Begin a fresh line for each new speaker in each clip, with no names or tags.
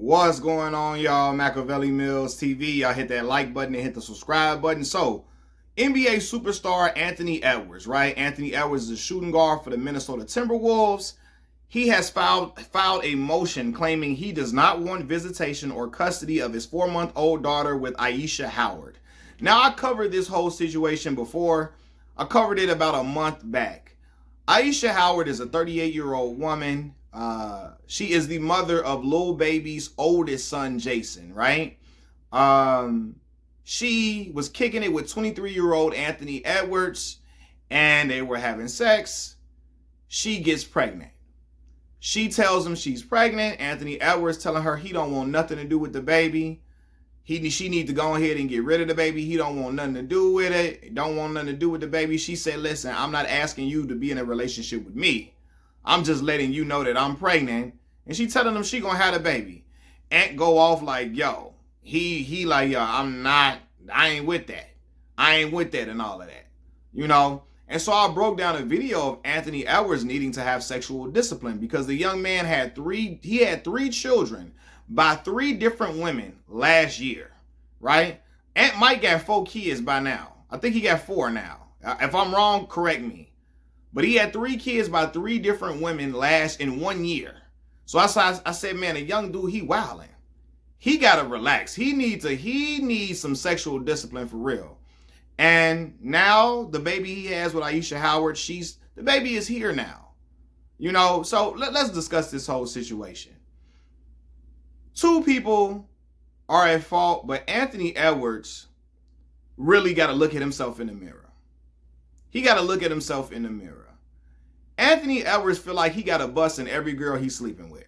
What's going on, y'all? Machiavelli Mills TV. Y'all hit that like button and hit the subscribe button. So, NBA superstar Anthony Edwards, right? Anthony Edwards is a shooting guard for the Minnesota Timberwolves. He has filed a motion claiming he does not want visitation or custody of his 4-month-old daughter with Ayesha Howard. Now, I covered this whole situation before. I covered it about a month back. Aisha Howard is a 38-year-old woman. She is the mother of Lil Baby's oldest son, Jason, right? She was kicking it with 23-year-old Anthony Edwards, and they were having sex. She gets pregnant. She tells him she's pregnant. Anthony Edwards telling her he don't want nothing to do with the baby. She need to go ahead and get rid of the baby. He don't want nothing to do with it. Don't want nothing to do with the baby. She said, listen, I'm not asking you to be in a relationship with me. I'm just letting you know that I'm pregnant. And she telling him she gonna have the baby. Ant go off like, yo, he like, yo, I ain't with that. I ain't with that and all of that. You know? And so I broke down a video of Anthony Edwards needing to have sexual discipline because the young man had three children by 3 different women last year, right? Ant Mike got 4 kids by now. I think he got 4 now. If I'm wrong, correct me. But he had 3 kids by 3 different women in 1 year. So I said, man, a young dude, he wilding. He gotta relax. He needs some sexual discipline for real. And now the baby he has with Aisha Howard, the baby is here now. You know, so let's discuss this whole situation. 2 people are at fault, but Anthony Edwards really got to look at himself in the mirror. He got to look at himself in the mirror. Anthony Edwards feel like he got a bust in every girl he's sleeping with.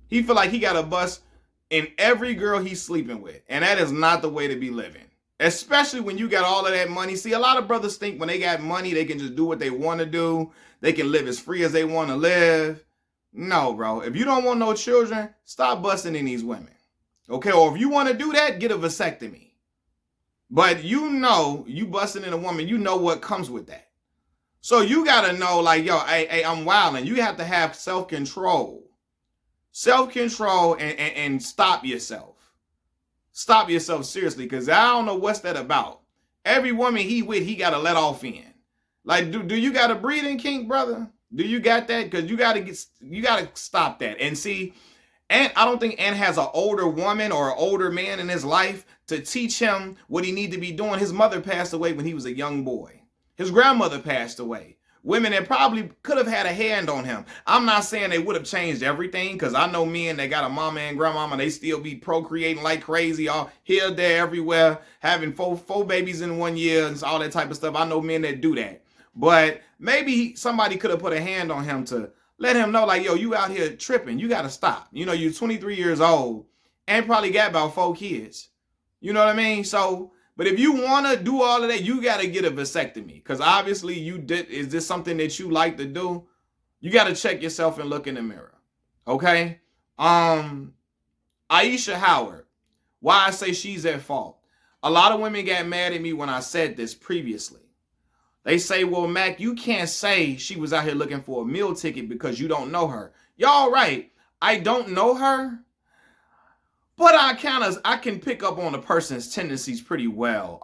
He feel like he got a bust in every girl he's sleeping with. And that is not the way to be living. Especially when you got all of that money. See, a lot of brothers think when they got money, they can just do what they want to do. They can live as free as they want to live. No, bro. If you don't want no children, stop busting in these women. Okay? Or if you want to do that, get a vasectomy. But you know, you busting in a woman, you know what comes with that. So you got to know, like, yo, hey, I'm wilding. You have to have self-control. Self-control and stop yourself. Stop yourself seriously, because I don't know what's that about. Every woman he with, he got to let off in. Like, do you got a breathing kink, brother? Do you got that? Because you gotta stop that. And see, Ant, I don't think Ant has an older woman or an older man in his life to teach him what he need to be doing. His mother passed away when he was a young boy. His grandmother passed away. Women that probably could have had a hand on him. I'm not saying they would have changed everything, because I know men that got a mama and grandmama, they still be procreating like crazy, all here, there, everywhere, having four babies in 1 year and all that type of stuff. I know men that do that. But maybe somebody could have put a hand on him to let him know, like, yo, you out here tripping. You got to stop. You know, you're 23 years old and probably got about 4 kids. You know what I mean? So, but if you want to do all of that, you got to get a vasectomy. Because obviously is this something that you like to do? You got to check yourself and look in the mirror. Okay? Aisha Howard. Why I say she's at fault. A lot of women got mad at me when I said this previously. They say, well, Mac, you can't say she was out here looking for a meal ticket because you don't know her. Y'all right. I don't know her, but I can pick up on a person's tendencies pretty well.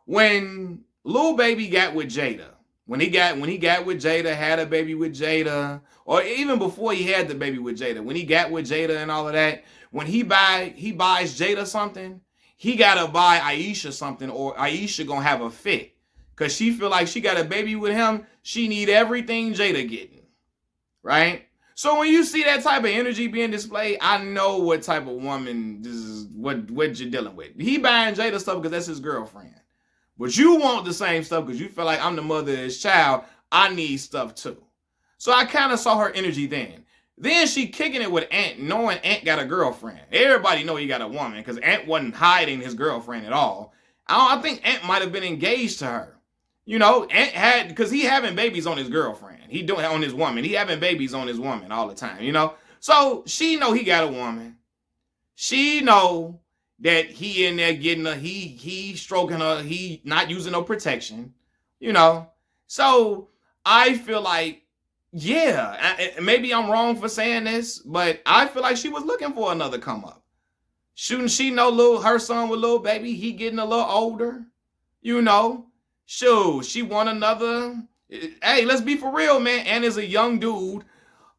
When Lil Baby got with Jada, when he got with Jada, had a baby with Jada, or even before he had the baby with Jada, when he got with Jada and all of that, when he buys Jada something, he gotta buy Aisha something, or Aisha gonna have a fit. Because she feel like she got a baby with him, she need everything Jada getting, right? So when you see that type of energy being displayed, I know what type of woman this is, what you're dealing with. He buying Jada stuff because that's his girlfriend. But you want the same stuff because you feel like I'm the mother of his child. I need stuff too. So I kind of saw her energy then. Then she kicking it with Ant, knowing Ant got a girlfriend. Everybody know he got a woman because Ant wasn't hiding his girlfriend at all. I think Ant might have been engaged to her. You know, Ant had, because he having babies on his girlfriend. He doing on his woman. He having babies on his woman all the time, you know. So she know he got a woman. She know that he in there getting her, he stroking her, he not using no protection, you know. So I feel like Yeah, maybe I'm wrong for saying this, but I feel like she was looking for another come up. Shouldn't she know her son with little baby? He getting a little older, you know. Shoot, she want another. Hey, let's be for real, man. And is a young dude.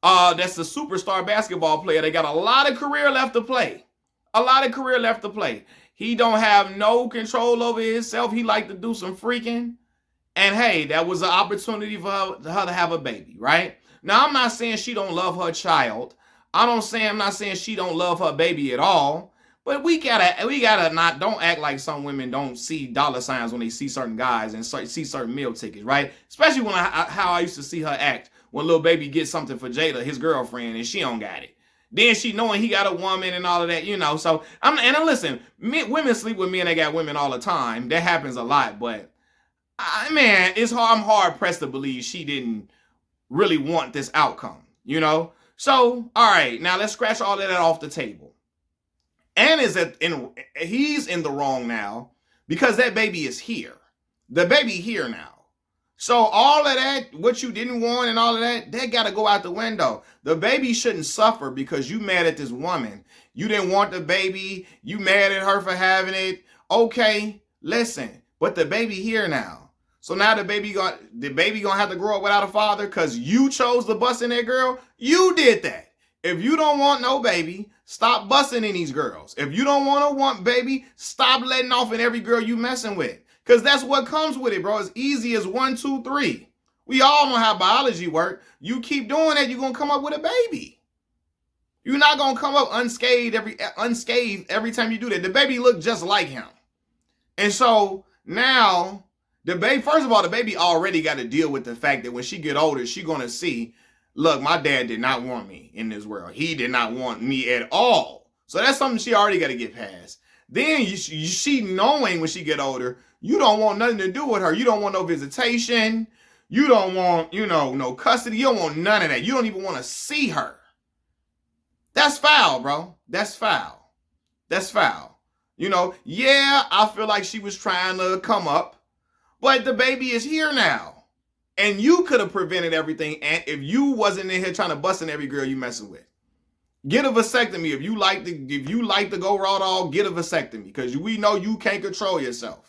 That's a superstar basketball player. They got a lot of career left to play. A lot of career left to play. He don't have no control over himself. He like to do some freaking. And hey, that was an opportunity for her to have a baby, right? Now, I'm not saying she don't love her child. I'm not saying she don't love her baby at all. But we gotta not don't act like some women don't see dollar signs when they see certain guys and see certain meal tickets, right? Especially when how I used to see her act when little baby gets something for Jada, his girlfriend, and she don't got it. Then she knowing he got a woman and all of that, So listen, women sleep with me and they got women all the time. That happens a lot, but man, I'm hard pressed to believe she didn't really want this outcome. So, all right, now let's scratch all of that off the table. And he's in the wrong now because that baby is here. The baby here now. So all of that, what you didn't want and all of that got to go out the window. The baby shouldn't suffer because you mad at this woman. You didn't want the baby. You mad at her for having it. Okay, listen, but the baby here now. So now the baby gonna have to grow up without a father because you chose to bust in that girl. You did that. If you don't want no baby, stop busting in these girls. If you don't want baby, stop letting off in every girl you messing with. Because that's what comes with it, bro. As easy as 1, 2, 3. We all know how biology works. You keep doing that, you're going to come up with a baby. You're not going to come up unscathed every time you do that. The baby look just like him. And so now, first of all, the baby already got to deal with the fact that when she get older, she going to see, look, my dad did not want me in this world. He did not want me at all. So that's something she already got to get past. Then she knowing when she get older, you don't want nothing to do with her. You don't want no visitation. You don't want, no custody. You don't want none of that. You don't even want to see her. That's foul, bro. That's foul. That's foul. Yeah, I feel like she was trying to come up, but the baby is here now. And you could have prevented everything if you wasn't in here trying to bust in every girl you messing with. Get a vasectomy. If you like to go raw dog, get a vasectomy. Because we know you can't control yourself.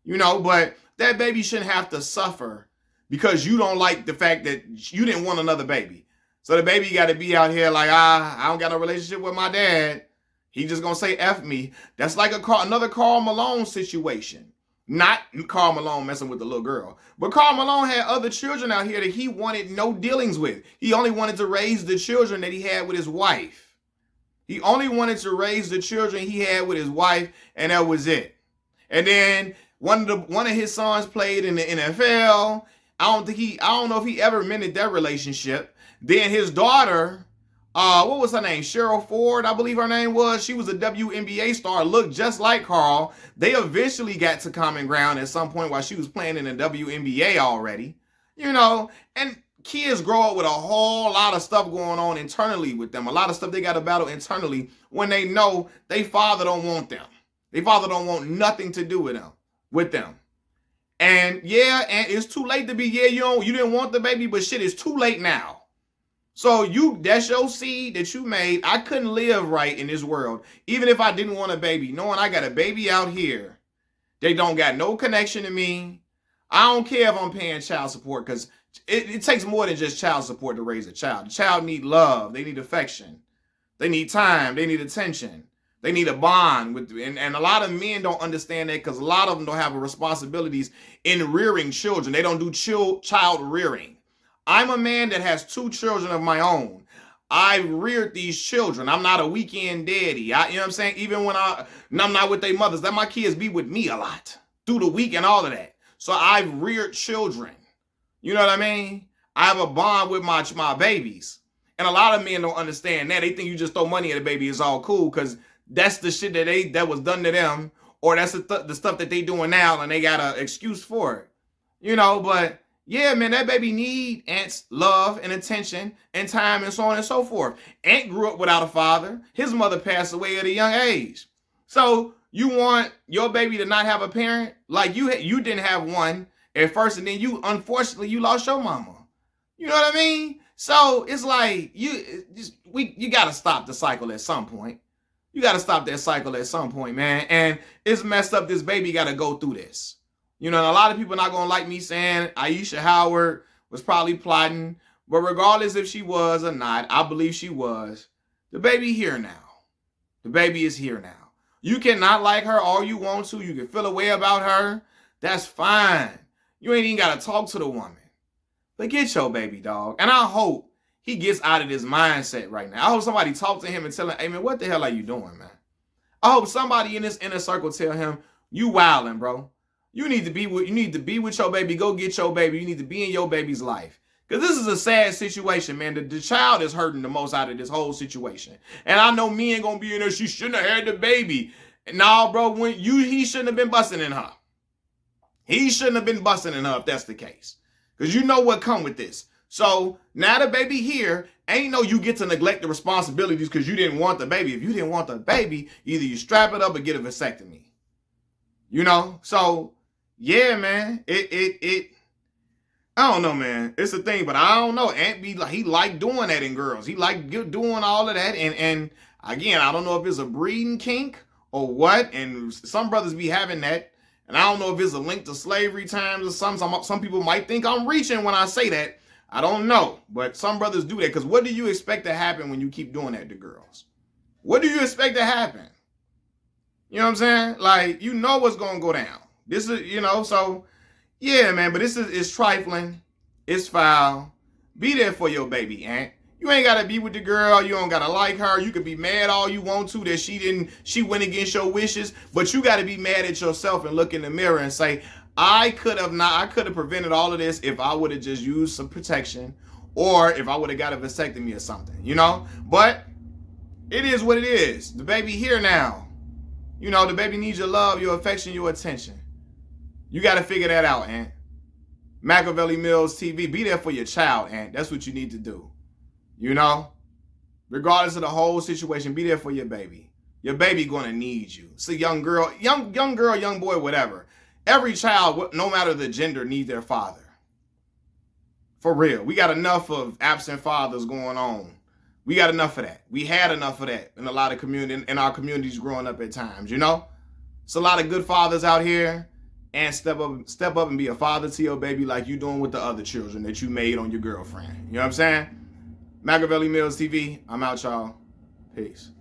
But that baby shouldn't have to suffer because you don't like the fact that you didn't want another baby. So the baby got to be out here like, I don't got a relationship with my dad. He just going to say F me. That's like another Karl Malone situation. Not Karl Malone messing with the little girl. But Karl Malone had other children out here that he wanted no dealings with. He only wanted to raise the children that he had with his wife. He only wanted to raise the children he had with his wife, and that was it. And then one of his sons played in the NFL. I don't know if he ever mended that relationship. Then his daughter, what was her name? Cheryl Ford, I believe her name was. She was a WNBA star, looked just like Karl. They eventually got to common ground at some point while she was playing in the WNBA already. And kids grow up with a whole lot of stuff going on internally with them. A lot of stuff they got to battle internally when they know their father don't want them. Their father don't want nothing to do with them. And it's too late to be, you didn't want the baby, but shit, it's too late now. So that's your seed that you made. I couldn't live right in this world, even if I didn't want a baby, knowing I got a baby out here. They don't got no connection to me. I don't care if I'm paying child support because it takes more than just child support to raise a child. The child need love. They need affection. They need time. They need attention. They need a bond with, and a lot of men don't understand that because a lot of them don't have responsibilities in rearing children. They don't do child rearing. I'm a man that has 2 children of my own. I reared these children. I'm not a weekend daddy. You know what I'm saying? Even when I'm not with their mothers, let my kids be with me a lot through the week and all of that. So I've reared children. You know what I mean? I have a bond with my babies. And a lot of men don't understand that. They think you just throw money at a baby, it's all cool because that's the shit that was done to them, or that's the stuff that they doing now and they got an excuse for it. But yeah, man, that baby need Ant's love and attention and time and so on and so forth. Ant grew up without a father. His mother passed away at a young age. So you want your baby to not have a parent? Like you didn't have one at first, and then unfortunately you lost your mama. You know what I mean? So it's like you gotta stop the cycle at some point. You gotta stop that cycle at some point, man. And it's messed up. This baby gotta go through this. You know, and a lot of people are not gonna like me saying Aisha Howard was probably plotting, but regardless if she was or not, I believe she was. The baby here now. The baby is here now. You cannot like her all you want to. You can feel a way about her. That's fine. You ain't even got to talk to the woman. But get your baby, dog. And I hope he gets out of this mindset right now. I hope somebody talk to him and tell him, hey, man, what the hell are you doing, man? I hope somebody in this inner circle tell him, you wildin', bro. You need to be with your baby. Go get your baby. You need to be in your baby's life. Because this is a sad situation, man. The child is hurting the most out of this whole situation. And I know me ain't going to be in there. She shouldn't have had the baby. Nah, bro, he shouldn't have been busting in her. He shouldn't have been busting in her if that's the case. Because you know what come with this. So now the baby here, ain't no you get to neglect the responsibilities because you didn't want the baby. If you didn't want the baby, either you strap it up or get a vasectomy. You know? So, yeah, man. I don't know, man. It's a thing, but I don't know. Ant be like, he like doing that in girls. He like doing all of that. And again, I don't know if it's a breeding kink or what. And some brothers be having that. And I don't know if it's a link to slavery times or something. Some people might think I'm reaching when I say that. I don't know. But some brothers do that. Because what do you expect to happen when you keep doing that to girls? What do you expect to happen? You know what I'm saying? Like, you know what's going to go down. This is, you know, so... yeah, man, but it's trifling. It's foul. Be there for your baby, Aunt. You ain't got to be with the girl. You don't got to like her. You could be mad all you want to that she went against your wishes. But you got to be mad at yourself and look in the mirror and say, I could have prevented all of this if I would have just used some protection or if I would have got a vasectomy or something, you know? But it is what it is. The baby here now. You know, the baby needs your love, your affection, your attention. You got to figure that out, Aunt. Machiavelli Mills TV, be there for your child, Aunt. That's what you need to do. You know? Regardless of the whole situation, be there for your baby. Your baby going to need you. It's a young girl, young girl, young boy, whatever. Every child, no matter the gender, needs their father. For real. We got enough of absent fathers going on. We got enough of that. We had enough of that in a lot of in our communities growing up at times, you know? It's a lot of good fathers out here. And step up and be a father to your baby like you doing with the other children that you made on your girlfriend. You know what I'm saying? Machiavelli Mills TV, I'm out, y'all. Peace.